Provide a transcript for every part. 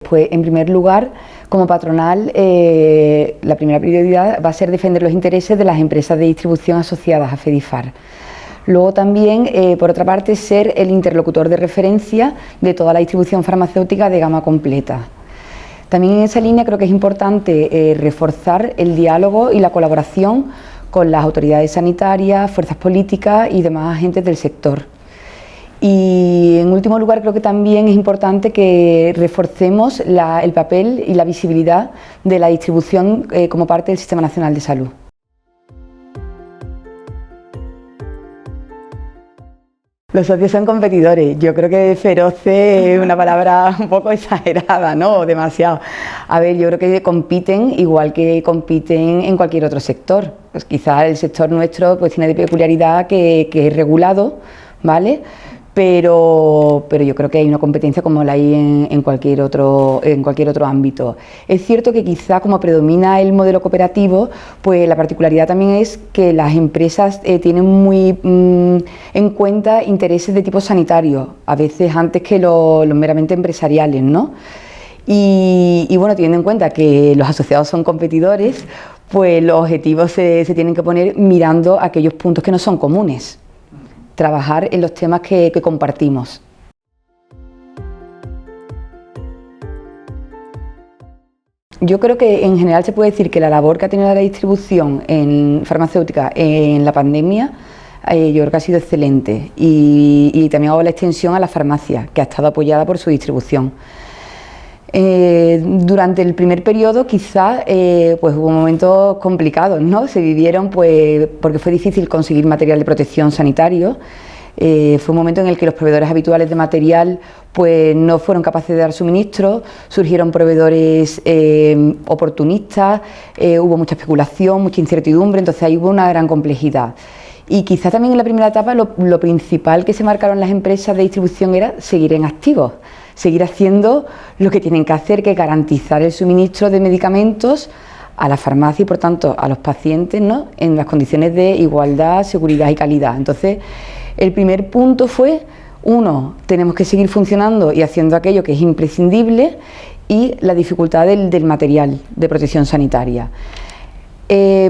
Pues en primer lugar, como patronal, la primera prioridad va a ser defender los intereses de las empresas de distribución asociadas a Fedifar. Luego también, por otra parte, ser el interlocutor de referencia de toda la distribución farmacéutica de gama completa. También en esa línea creo que es importante reforzar el diálogo y la colaboración con las autoridades sanitarias, fuerzas políticas y demás agentes del sector. Y en último lugar creo que también es importante que reforcemos el papel y la visibilidad de la distribución como parte del Sistema Nacional de Salud. Los socios son competidores. Yo creo que feroces es una palabra un poco exagerada, ¿no? Demasiado. A ver, yo creo que compiten igual que compiten en cualquier otro sector. Pues quizás el sector nuestro pues tiene de peculiaridad que es regulado, ¿vale? Pero yo creo que hay una competencia como la hay en cualquier otro ámbito. Es cierto que quizá como predomina el modelo cooperativo, pues la particularidad también es que las empresas tienen muy en cuenta intereses de tipo sanitario, a veces antes que los meramente empresariales, ¿no? Y bueno, teniendo en cuenta que los asociados son competidores, pues los objetivos se tienen que poner mirando aquellos puntos que no son comunes. Trabajar en los temas que compartimos. Yo creo que en general se puede decir que la labor que ha tenido la distribución farmacéutica en la pandemia yo creo que ha sido excelente y también hago la extensión a la farmacia, que ha estado apoyada por su distribución. Durante el primer periodo quizás pues hubo momentos complicados, ¿no? Se vivieron pues porque fue difícil conseguir material de protección sanitario. Fue un momento en el que los proveedores habituales de material pues no fueron capaces de dar suministro, surgieron proveedores oportunistas, hubo mucha especulación, mucha incertidumbre, entonces ahí hubo una gran complejidad. Y quizás también en la primera etapa lo principal que se marcaron las empresas de distribución era seguir en activo, seguir haciendo lo que tienen que hacer, que es garantizar el suministro de medicamentos a la farmacia y por tanto a los pacientes, ¿no? En las condiciones de igualdad, seguridad y calidad. Entonces el primer punto fue, uno, tenemos que seguir funcionando y haciendo aquello que es imprescindible, y la dificultad del material de protección sanitaria.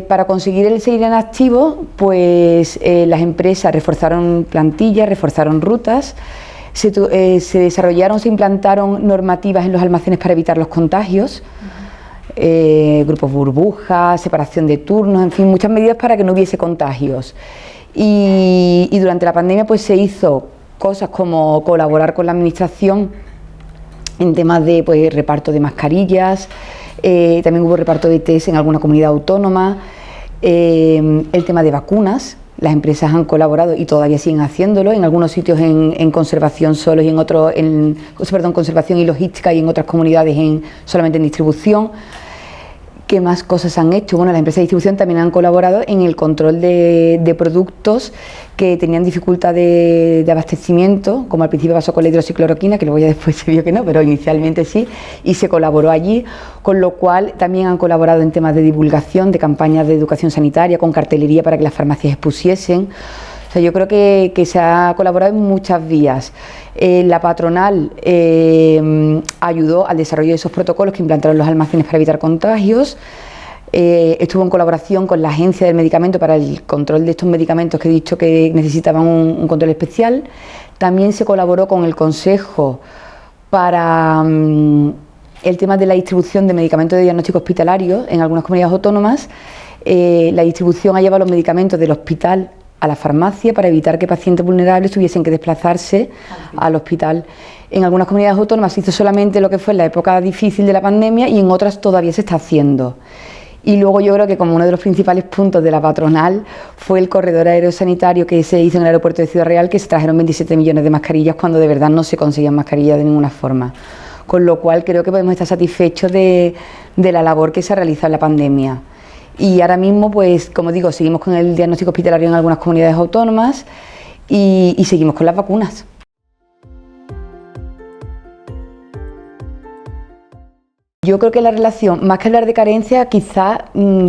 Para conseguir el seguir en activo, pues las empresas reforzaron plantillas, reforzaron rutas, se desarrollaron, se implantaron normativas en los almacenes para evitar los contagios, grupos burbujas, separación de turnos, en fin, muchas medidas para que no hubiese contagios. Y durante la pandemia pues se hizo cosas como colaborar con la administración en temas de pues, reparto de mascarillas. También hubo reparto de test en alguna comunidad autónoma, el tema de vacunas, las empresas han colaborado y todavía siguen haciéndolo, en algunos sitios en conservación solo y en otros, conservación y logística, y en otras comunidades solamente en distribución. ¿Qué más cosas han hecho? Bueno, las empresas de distribución también han colaborado en el control de productos que tenían dificultad de abastecimiento, como al principio pasó con la hidroxicloroquina, que luego ya después se vio que no, pero inicialmente sí, y se colaboró allí, con lo cual también han colaborado en temas de divulgación, de campañas de educación sanitaria, con cartelería para que las farmacias expusiesen. O sea, yo creo que se ha colaborado en muchas vías. La patronal ayudó al desarrollo de esos protocolos que implantaron los almacenes para evitar contagios. Estuvo en colaboración con la Agencia del Medicamento para el control de estos medicamentos que he dicho que necesitaban un control especial. También se colaboró con el Consejo para el tema de la distribución de medicamentos de diagnóstico hospitalario en algunas comunidades autónomas. La distribución ha llevado los medicamentos del hospital a la farmacia para evitar que pacientes vulnerables tuviesen que desplazarse al hospital. En algunas comunidades autónomas se hizo solamente lo que fue en la época difícil de la pandemia y en otras todavía se está haciendo. Y luego yo creo que como uno de los principales puntos de la patronal fue el corredor aerosanitario que se hizo en el aeropuerto de Ciudad Real, que se trajeron 27 millones de mascarillas cuando de verdad no se conseguían mascarillas de ninguna forma. Con lo cual creo que podemos estar satisfechos de la labor que se ha realizado en la pandemia. Y ahora mismo, pues, como digo, seguimos con el diagnóstico hospitalario en algunas comunidades autónomas y seguimos con las vacunas. Yo creo que la relación, más que hablar de carencia, quizás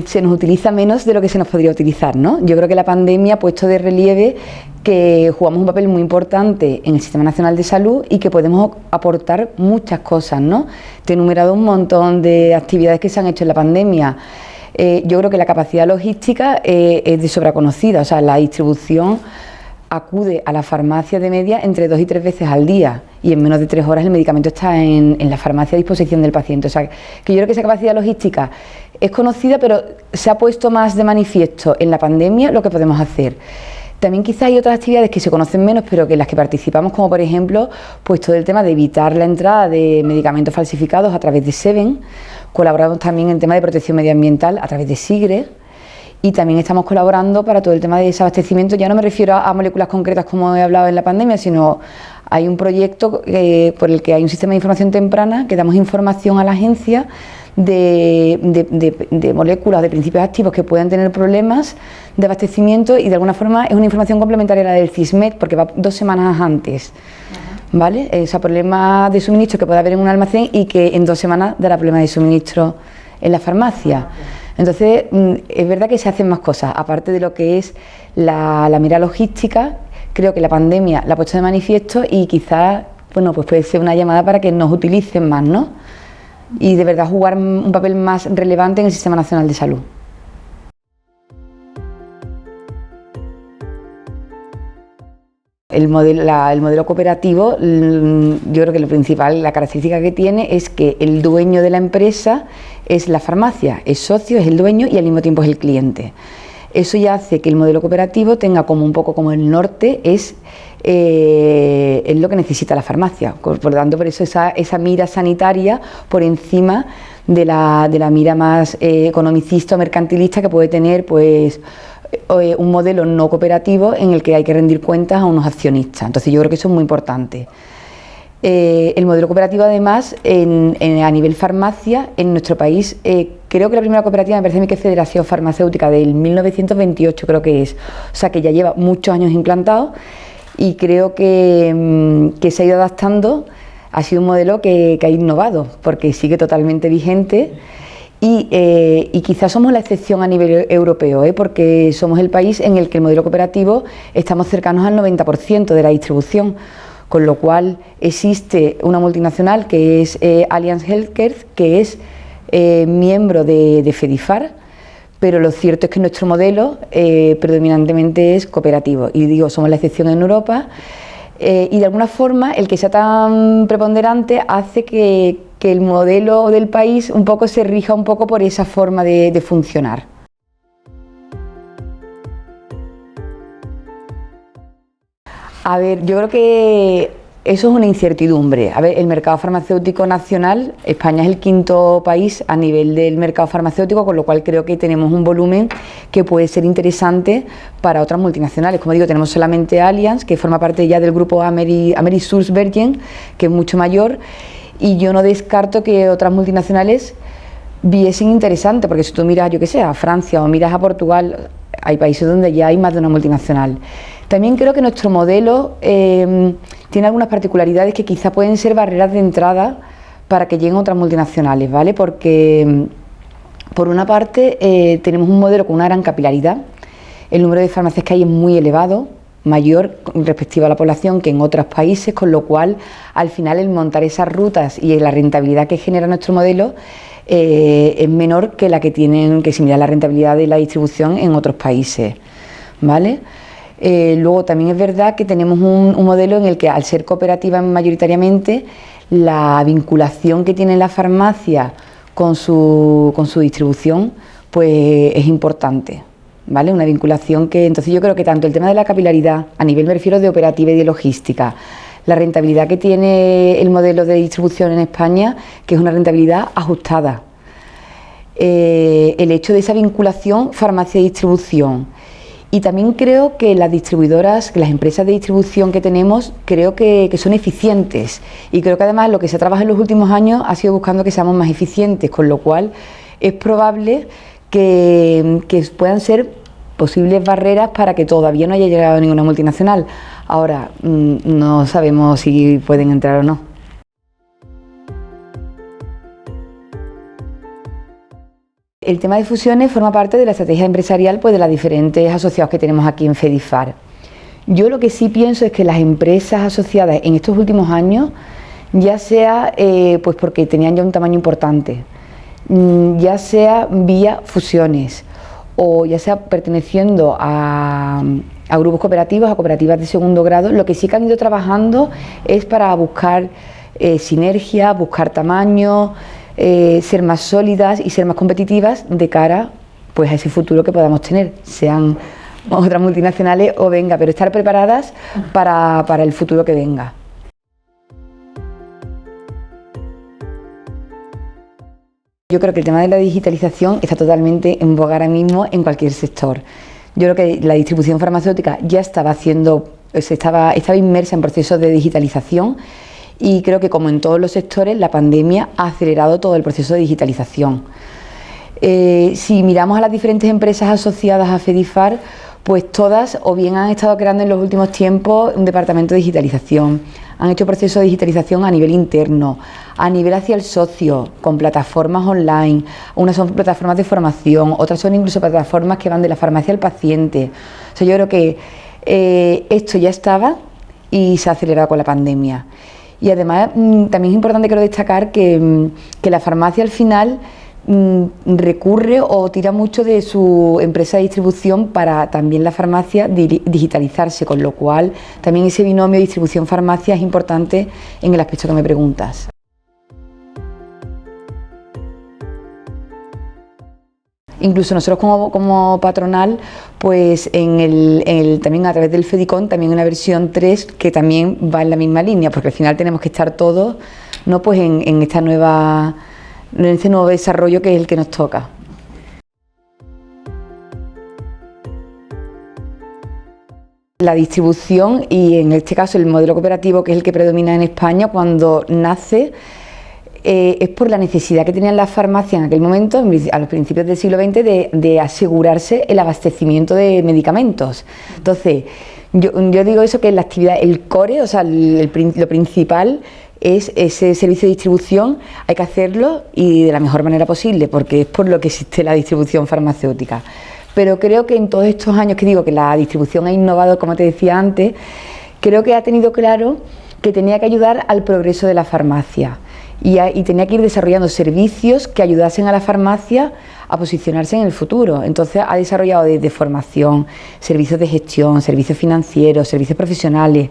se nos utiliza menos de lo que se nos podría utilizar, ¿no? Yo creo que la pandemia ha puesto de relieve que jugamos un papel muy importante en el Sistema Nacional de Salud y que podemos aportar muchas cosas, ¿no? Te he enumerado un montón de actividades que se han hecho en la pandemia. Yo creo que la capacidad logística es de sobra conocida, o sea, la distribución acude a la farmacia de media entre 2 y 3 veces al día y en menos de 3 horas el medicamento está en la farmacia a disposición del paciente. O sea, que yo creo que esa capacidad logística es conocida, pero se ha puesto más de manifiesto en la pandemia lo que podemos hacer. También quizás hay otras actividades que se conocen menos, pero que en las que participamos, como por ejemplo, pues todo el tema de evitar la entrada de medicamentos falsificados a través de Seven. Colaboramos también en tema de protección medioambiental a través de SIGRE. Y también estamos colaborando para todo el tema de desabastecimiento. Ya no me refiero a moléculas concretas como he hablado en la pandemia, sino hay un proyecto por el que hay un sistema de información temprana que damos información a la agencia de moléculas, de principios activos que puedan tener problemas de abastecimiento, y de alguna forma es una información complementaria a la del CISMED porque va 2 semanas antes. ¿Vale? O sea, problemas de suministro que puede haber en un almacén y que en 2 semanas dará problemas de suministro en la farmacia. Entonces, es verdad que se hacen más cosas, aparte de lo que es la mirada logística. Creo que la pandemia la ha puesto de manifiesto y quizás, bueno, pues puede ser una llamada para que nos utilicen más, ¿no? Y de verdad jugar un papel más relevante en el Sistema Nacional de Salud. El modelo cooperativo, yo creo que lo principal, la característica que tiene es que el dueño de la empresa es la farmacia, es socio, es el dueño y al mismo tiempo es el cliente. Eso ya hace que el modelo cooperativo tenga como un poco como el norte, es lo que necesita la farmacia. Por lo tanto, por eso esa mira sanitaria por encima de la mira más economicista o mercantilista que puede tener pues un modelo no cooperativo en el que hay que rendir cuentas a unos accionistas. Entonces yo creo que eso es muy importante. El modelo cooperativo, además, a nivel farmacia, en nuestro país, creo que la primera cooperativa me parece a mí que es Federación Farmacéutica del 1928, creo que es. O sea, que ya lleva muchos años implantado y creo que se ha ido adaptando. Ha sido un modelo que ha innovado porque sigue totalmente vigente. Y quizás somos la excepción a nivel europeo, porque somos el país en el que el modelo cooperativo estamos cercanos al 90% de la distribución, con lo cual existe una multinacional que es Alliance Healthcare, que es miembro de Fedifar, pero lo cierto es que nuestro modelo predominantemente es cooperativo, y digo, somos la excepción en Europa, y de alguna forma el que sea tan preponderante hace que el modelo del país un poco se rija un poco por esa forma de funcionar. A ver, yo creo que eso es una incertidumbre. A ver, el mercado farmacéutico nacional, España es el 5.º país a nivel del mercado farmacéutico, con lo cual creo que tenemos un volumen que puede ser interesante para otras multinacionales. Como digo, tenemos solamente Allianz, que forma parte ya del grupo AmerisourceBergen, que es mucho mayor, y yo no descarto que otras multinacionales viesen interesante, porque si tú miras, yo que sé, a Francia o miras a Portugal, hay países donde ya hay más de una multinacional. También creo que nuestro modelo tiene algunas particularidades que quizá pueden ser barreras de entrada para que lleguen otras multinacionales, ¿vale? Porque, por una parte, tenemos un modelo con una gran capilaridad. El número de farmacias que hay es muy elevado, mayor respecto a la población que en otros países, con lo cual, al final, el montar esas rutas y la rentabilidad que genera nuestro modelo es menor que la que tienen, que similar a la rentabilidad de la distribución en otros países, ¿vale? Luego también es verdad que tenemos un modelo en el que, al ser cooperativa mayoritariamente, la vinculación que tiene la farmacia con su distribución pues es importante, ¿vale? Una vinculación que, entonces yo creo que tanto el tema de la capilaridad, a nivel me refiero de operativa y de logística, la rentabilidad que tiene el modelo de distribución en España, que es una rentabilidad ajustada, el hecho de esa vinculación farmacia-distribución. Y también creo que las distribuidoras, que las empresas de distribución que tenemos, creo que son eficientes, y creo que además lo que se ha trabajado en los últimos años ha sido buscando que seamos más eficientes, con lo cual es probable que puedan ser posibles barreras para que todavía no haya llegado ninguna multinacional. Ahora, no sabemos si pueden entrar o no. El tema de fusiones forma parte de la estrategia empresarial pues, de los diferentes asociados que tenemos aquí en Fedifar. Yo lo que sí pienso es que las empresas asociadas en estos últimos años, ya sea pues porque tenían ya un tamaño importante, ya sea vía fusiones o ya sea perteneciendo a grupos cooperativos, a cooperativas de segundo grado, lo que sí que han ido trabajando es para buscar sinergia, buscar tamaño, ser más sólidas y ser más competitivas de cara pues a ese futuro que podamos tener, sean otras multinacionales o venga, pero estar preparadas para el futuro que venga. Yo creo que el tema de la digitalización está totalmente en boga ahora mismo en cualquier sector. Yo creo que la distribución farmacéutica ya estaba inmersa en procesos de digitalización y creo que, como en todos los sectores, la pandemia ha acelerado todo el proceso de digitalización. Si miramos a las diferentes empresas asociadas a Fedifar, pues todas o bien han estado creando en los últimos tiempos un departamento de digitalización, han hecho procesos de digitalización a nivel interno, a nivel hacia el socio, con plataformas online, unas son plataformas de formación, otras son incluso plataformas que van de la farmacia al paciente. O sea, yo creo que esto ya estaba y se ha acelerado con la pandemia. Y además también es importante, quiero destacar que la farmacia al final recurre o tira mucho de su empresa de distribución para también la farmacia digitalizarse, con lo cual también ese binomio distribución-farmacia es importante en el aspecto que me preguntas. Incluso nosotros como patronal, pues también a través del FEDICON, también una versión 3 que también va en la misma línea, porque al final tenemos que estar todos, ¿no?, pues en este nuevo desarrollo que es el que nos toca. La distribución, y en este caso el modelo cooperativo, que es el que predomina en España, cuando nace es por la necesidad que tenían las farmacias en aquel momento, a los principios del siglo XX, de asegurarse el abastecimiento de medicamentos. Entonces, yo digo eso, que la actividad, el core, o sea, lo principal es ese servicio de distribución, hay que hacerlo y de la mejor manera posible, porque es por lo que existe la distribución farmacéutica. Pero creo que en todos estos años que digo que la distribución ha innovado, como te decía antes, creo que ha tenido claro que tenía que ayudar al progreso de la farmacia y tenía que ir desarrollando servicios que ayudasen a la farmacia a posicionarse en el futuro. Entonces ha desarrollado desde formación, servicios de gestión, servicios financieros, servicios profesionales,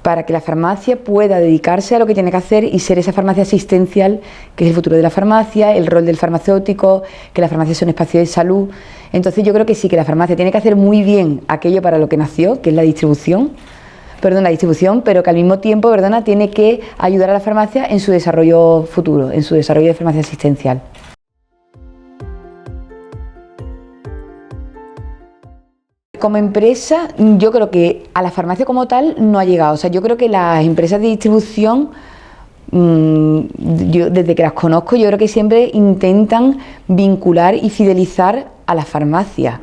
para que la farmacia pueda dedicarse a lo que tiene que hacer y ser esa farmacia asistencial, que es el futuro de la farmacia, el rol del farmacéutico, que la farmacia es un espacio de salud. Entonces yo creo que sí, que la farmacia tiene que hacer muy bien aquello para lo que nació, que es la distribución, pero que al mismo tiempo, tiene que ayudar a la farmacia en su desarrollo futuro, en su desarrollo de farmacia asistencial. Como empresa, yo creo que a la farmacia como tal no ha llegado. O sea, yo creo que las empresas de distribución, yo desde que las conozco, yo creo que siempre intentan vincular y fidelizar a la farmacia.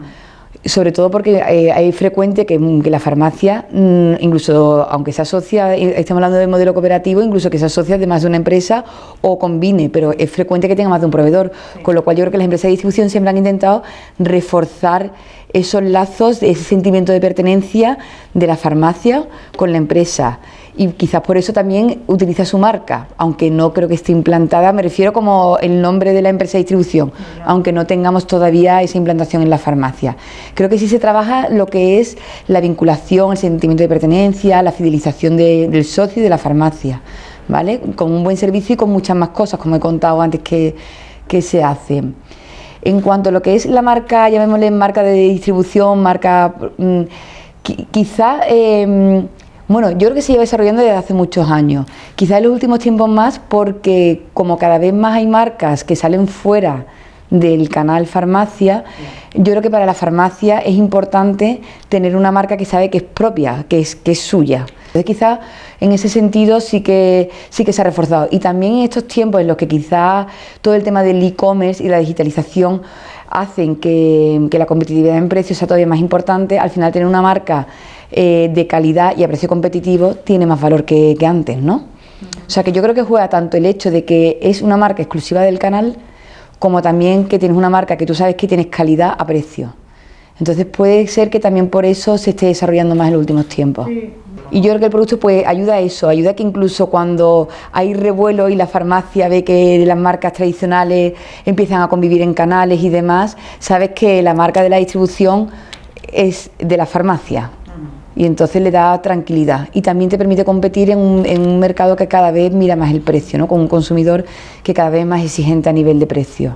Sobre todo porque es frecuente que la farmacia, incluso aunque se asocia, estamos hablando de modelo cooperativo, incluso que se asocia de más de una empresa o combine, pero es frecuente que tenga más de un proveedor, con lo cual yo creo que las empresas de distribución siempre han intentado reforzar esos lazos, ese sentimiento de pertenencia de la farmacia con la empresa. Y quizás por eso también utiliza su marca, aunque no creo que esté implantada, me refiero como el nombre de la empresa de distribución, aunque no tengamos todavía esa implantación en la farmacia. Creo que sí se trabaja lo que es la vinculación, el sentimiento de pertenencia, la fidelización del socio y de la farmacia, ¿vale? Con un buen servicio y con muchas más cosas, como he contado antes, que se hacen. En cuanto a lo que es la marca, llamémosle marca de distribución, marca, quizá... Bueno, yo creo que se lleva desarrollando desde hace muchos años, quizás en los últimos tiempos más, porque como cada vez más hay marcas que salen fuera del canal farmacia, yo creo que para la farmacia es importante tener una marca que sabe que es propia, que es suya. Entonces quizás en ese sentido sí que se ha reforzado. Y también en estos tiempos en los que quizás todo el tema del e-commerce y la digitalización hacen que la competitividad en precios sea todavía más importante, al final tener una marca de calidad y a precio competitivo tiene más valor que antes, ¿no? O sea que yo creo que juega tanto el hecho de que es una marca exclusiva del canal, como también que tienes una marca que tú sabes que tienes calidad a precio. Entonces puede ser que también por eso se esté desarrollando más en los últimos tiempos. Sí. Y yo creo que el producto pues ayuda a eso, ayuda a que incluso cuando hay revuelo y la farmacia ve que las marcas tradicionales empiezan a convivir en canales y demás, sabes que la marca de la distribución es de la farmacia y entonces le da tranquilidad y también te permite competir en un mercado que cada vez mira más el precio, ¿no? Con un consumidor que cada vez es más exigente a nivel de precio.